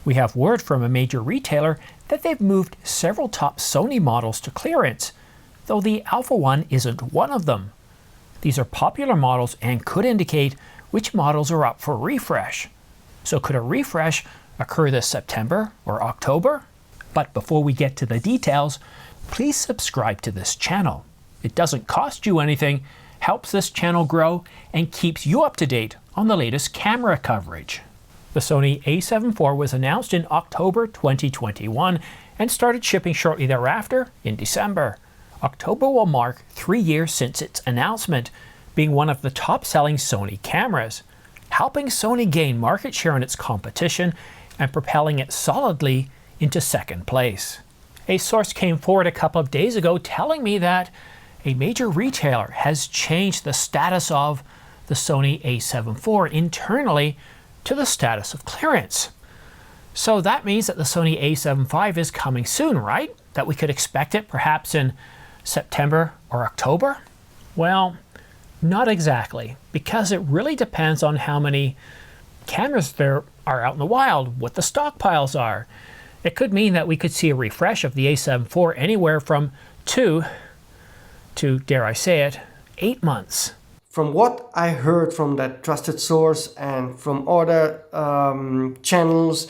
We have word from a major retailer that they've moved several top Sony models to clearance, though the Alpha one isn't one of them. These are popular models and could indicate which models are up for refresh. So could a refresh occur this September or October? But before we get to the details, please subscribe to this channel. It doesn't cost you anything, helps this channel grow, and keeps you up to date on the latest camera coverage. The Sony a7 IV was announced in October 2021 and started shipping shortly thereafter in December. October will mark 3 years since its announcement, being one of the top-selling Sony cameras, helping Sony gain market share in its competition and propelling it solidly into second place. A source came forward a couple of days ago telling me that a major retailer has changed the status of the Sony a7 IV internally to the status of clearance. So that means that the Sony a7 V is coming soon, right? That we could expect it perhaps in September or October? Well, not exactly, because it really depends on how many cameras there are out in the wild, what the stockpiles are. It could mean that we could see a refresh of the a7 IV anywhere from 2 to, dare I say it, 8 months. From what I heard from that trusted source and from other channels,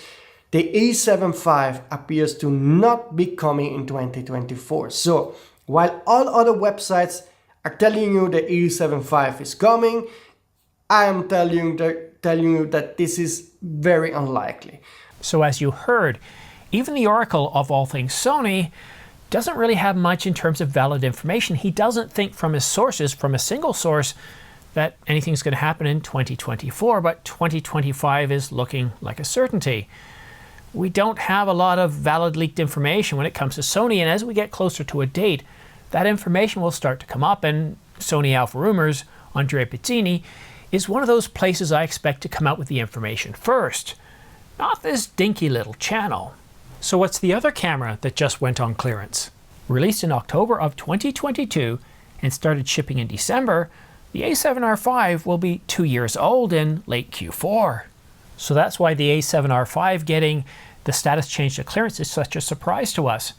the a7 V appears to not be coming in 2024. So while all other websites are telling you the a7 V is coming, I am telling you that this is very unlikely. So as you heard, even the oracle of all things Sony doesn't really have much in terms of valid information. He doesn't think from his sources, from a single source, that anything's going to happen in 2024, but 2025 is looking like a certainty. We don't have a lot of valid leaked information when it comes to Sony, and as we get closer to a date, that information will start to come up, and Sony Alpha Rumors, Andrea Pizzini, is one of those places I expect to come out with the information first, not this dinky little channel. So what's the other camera that just went on clearance? Released in October of 2022 and started shipping in December, the a7R5 will be 2 years old in late Q4. So that's why the a7R5 getting the status change to clearance is such a surprise to us.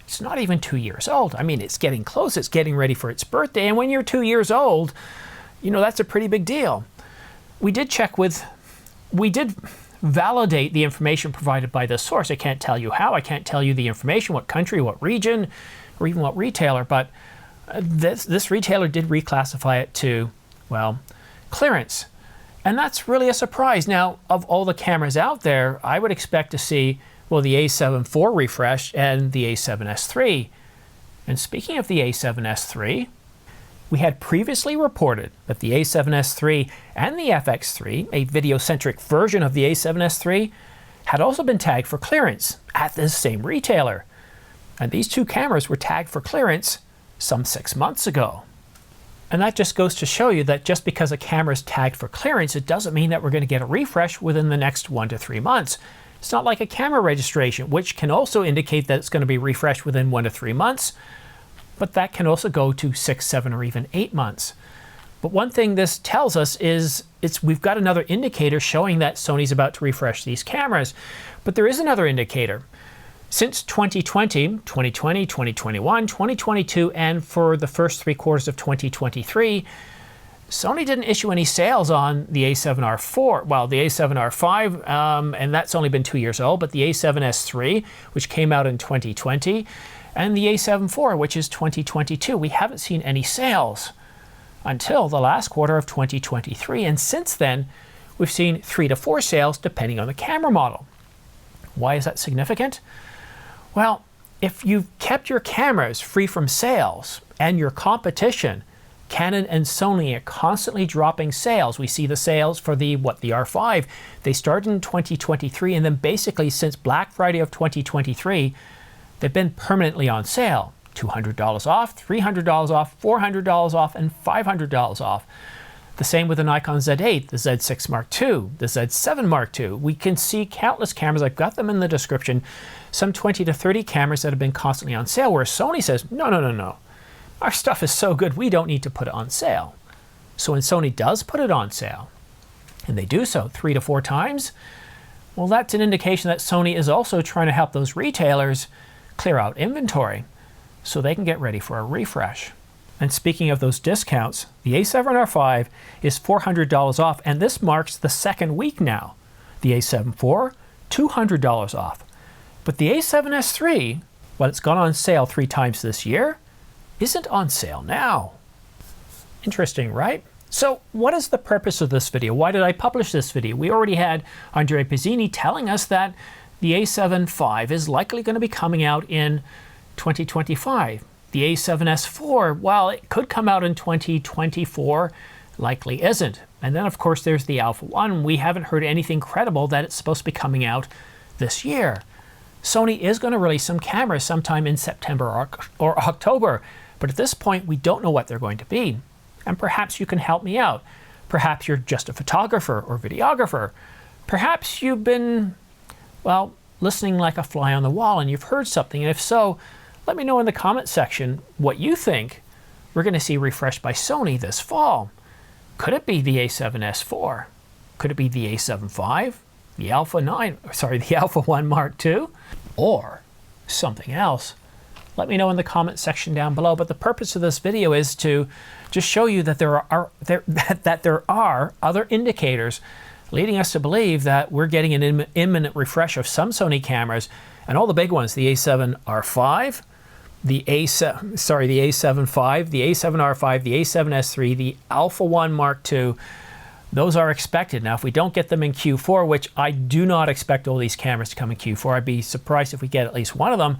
It's not even 2 years old. I mean, it's getting close, it's getting ready for its birthday, and when you're 2 years old, you know, that's a pretty big deal. We did validate the information provided by this source. I can't tell you how, I can't tell you the information, what country, what region, or even what retailer, but this retailer did reclassify it to, well, clearance. And that's really a surprise. Now, of all the cameras out there, I would expect to see, well, the a7 IV refresh and the a7S III. And speaking of the a7S III, we had previously reported that the a7S III and the FX3, a video-centric version of the a7S III, had also been tagged for clearance at this same retailer. And these two cameras were tagged for clearance some 6 months ago. And that just goes to show you that just because a camera is tagged for clearance, it doesn't mean that we're going to get a refresh within the next 1 to 3 months. It's not like a camera registration, which can also indicate that it's going to be refreshed within 1 to 3 months, but that can also go to 6, 7, or even 8 months. But one thing this tells us is we've got another indicator showing that Sony's about to refresh these cameras. But there is another indicator. Since 2020, 2021, 2022, and for the first 3 quarters of 2023, Sony didn't issue any sales on the a7R4, well, the a7R5, and that's only been 2 years old, but the a7S III, which came out in 2020, and the a7 IV, which is 2022. We haven't seen any sales until the last quarter of 2023, and since then, we've seen 3 to 4 sales depending on the camera model. Why is that significant? Well, if you've kept your cameras free from sales and your competition, Canon and Sony, are constantly dropping sales. We see the sales for the R5. They started in 2023, and then basically since Black Friday of 2023, they've been permanently on sale. $200 off, $300 off, $400 off, and $500 off. The same with the Nikon Z8, the Z6 Mark II, the Z7 Mark II. We can see countless cameras, I've got them in the description, some 20 to 30 cameras that have been constantly on sale, where Sony says, no. Our stuff is so good, we don't need to put it on sale. So when Sony does put it on sale, and they do so 3 to 4 times, Well, that's an indication that Sony is also trying to help those retailers clear out inventory so they can get ready for a refresh. And speaking of those discounts, the A7R5 is $400 off, and this marks the second week now. The A7 IV, $200 off. But the A7S III, well, it's gone on sale 3 times this year, isn't on sale now. Interesting, right? So what is the purpose of this video? Why did I publish this video? We already had Andre Pizzini telling us that the A7 V is likely going to be coming out in 2025. The A7S IV, well, it could come out in 2024, likely isn't. And then, of course, there's the Alpha 1. We haven't heard anything credible that it's supposed to be coming out this year. Sony is going to release some cameras sometime in September or October, but at this point, we don't know what they're going to be. And perhaps you can help me out. Perhaps you're just a photographer or videographer. Perhaps you've been, well, listening like a fly on the wall and you've heard something. And if so, let me know in the comment section what you think we're going to see refreshed by Sony this fall. Could it be the A7S IV? Could it be the A7 V? The Alpha 1 Mark II? Or something else? Let me know in the comment section down below. But the purpose of this video is to just show you that there are other indicators leading us to believe that we're getting an imminent refresh of some Sony cameras, and all the big ones, the A7R5, the A7 V, the A7R5, the A7S III, the Alpha 1 Mark II, those are expected. Now, if we don't get them in Q4, which I do not expect all these cameras to come in Q4, I'd be surprised if we get at least one of them,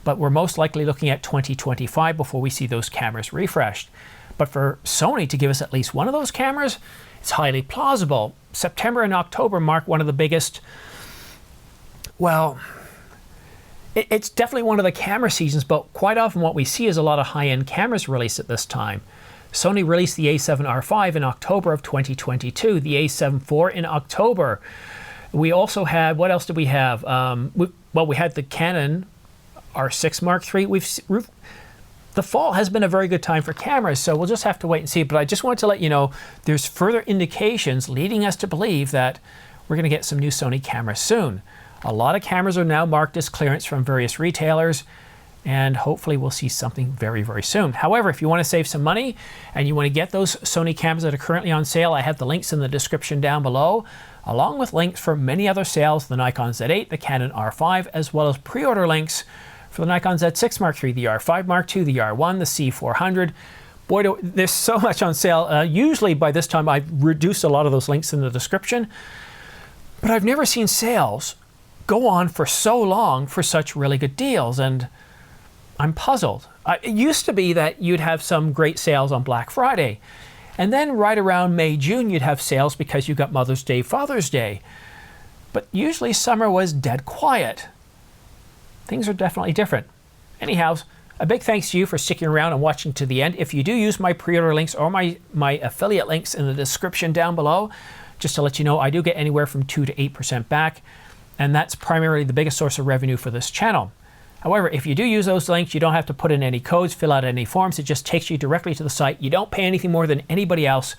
but we're most likely looking at 2025 before we see those cameras refreshed. But for Sony to give us at least one of those cameras, it's highly plausible. September and October mark one of the biggest, well, it's definitely one of the camera seasons, but quite often what we see is a lot of high-end cameras released at this time. Sony released the A7R5 in October of 2022, the A7 IV in October. We also had, what else did we have? We had the Canon R6 Mark III. The fall has been a very good time for cameras, so we'll just have to wait and see. But I just wanted to let you know there's further indications leading us to believe that we're going to get some new Sony cameras soon. A lot of cameras are now marked as clearance from various retailers, and hopefully we'll see something very, very soon. However, if you want to save some money and you want to get those Sony cameras that are currently on sale, I have the links in the description down below, along with links for many other sales, the Nikon Z8, the Canon R5, as well as pre-order links for the Nikon Z6 Mark III, the R5 Mark II, the R1, the C400. Boy, there's so much on sale. Usually by this time I've reduced a lot of those links in the description, but I've never seen sales go on for so long for such really good deals, and I'm puzzled. It used to be that you'd have some great sales on Black Friday, and then right around May, June, you'd have sales because you got Mother's Day, Father's Day. But usually summer was dead quiet. Things are definitely different. Anyhow, a big thanks to you for sticking around and watching to the end. If you do use my pre-order links or my affiliate links in the description down below, just to let you know, I do get anywhere from 2 to 8% back, and that's primarily the biggest source of revenue for this channel. However, if you do use those links, you don't have to put in any codes, fill out any forms. It just takes you directly to the site. You don't pay anything more than anybody else.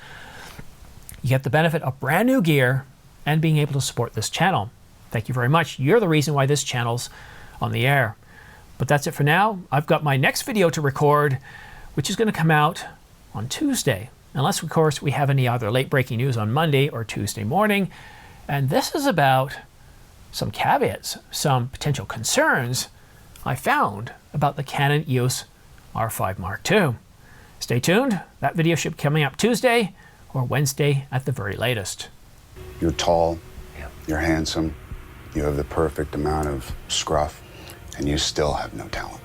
You get the benefit of brand new gear and being able to support this channel. Thank you very much. You're the reason why this channel's on the air. But that's it for now. I've got my next video to record, which is going to come out on Tuesday, unless of course we have any other late breaking news on Monday or Tuesday morning. And this is about some caveats, some potential concerns I found about the Canon EOS R5 Mark II. Stay tuned. That video should be coming up Tuesday or Wednesday at the very latest. You're tall, you're handsome, you have the perfect amount of scruff, and you still have no talent.